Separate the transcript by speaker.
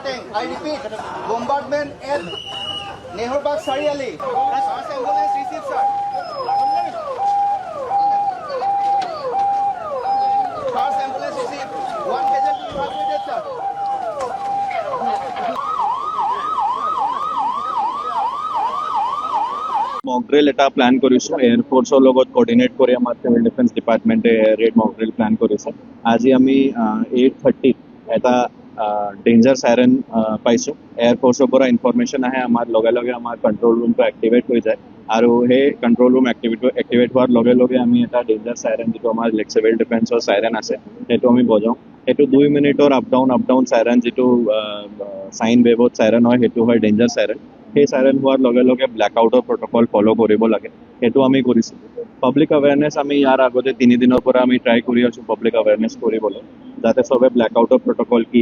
Speaker 1: tank. I repeat, bombardment at Nehurbagh Sariali. First ambulance received, sir. First ambulance received. One casualty evacuated, sir.
Speaker 2: Mock drill এটা plan কৰিছোঁ এয়াৰফ'ৰ্চৰ লগত coordinate কৰি আমাৰ civil defence ডিপাৰ্টমেণ্টে air red মক drill plan কৰিছে আজি আমি 8:30 এটা danger siren পাইছোঁ এয়াৰফ'ৰ্চৰ পৰা ইনফৰমেশ্যন আহে আমাৰ লগে লগে আমাৰ কণ্ট্ৰল ৰুমটো এক্টিভেট হৈ যায় আৰু সেই কণ্ট্ৰল ৰুম এক্টিভেট হোৱাৰ লগে লগে আমি এটা ডেঞ্জাৰ চাইৰেন যিটো আমাৰ চিভিল ডিফেন্সৰ চাইৰেন আছে সেইটো আমি বজাওঁ সেইটো 2 মিনিটৰ আপ ডাউন চাইৰেন যিটো চাইন ৱেভত চাইৰেন হয় সেইটো হয় ডেঞ্জাৰ চাইৰেন সেই চাইৰেন হোৱাৰ লগে লগে ব্লেক আউটৰ প্ৰট'কল ফ'ল' কৰিব লাগে সেইটো আমি কৰিছোঁ পাব্লিক এৱেৰনেছ আমি ইয়াৰ আগতে 3 দিনৰ পৰা আমি ট্ৰাই কৰি আছোঁ পাব্লিক এৱেৰনেছ কৰিবলৈ যাতে চবে ব্লেক আউটৰ প্ৰট'কল কি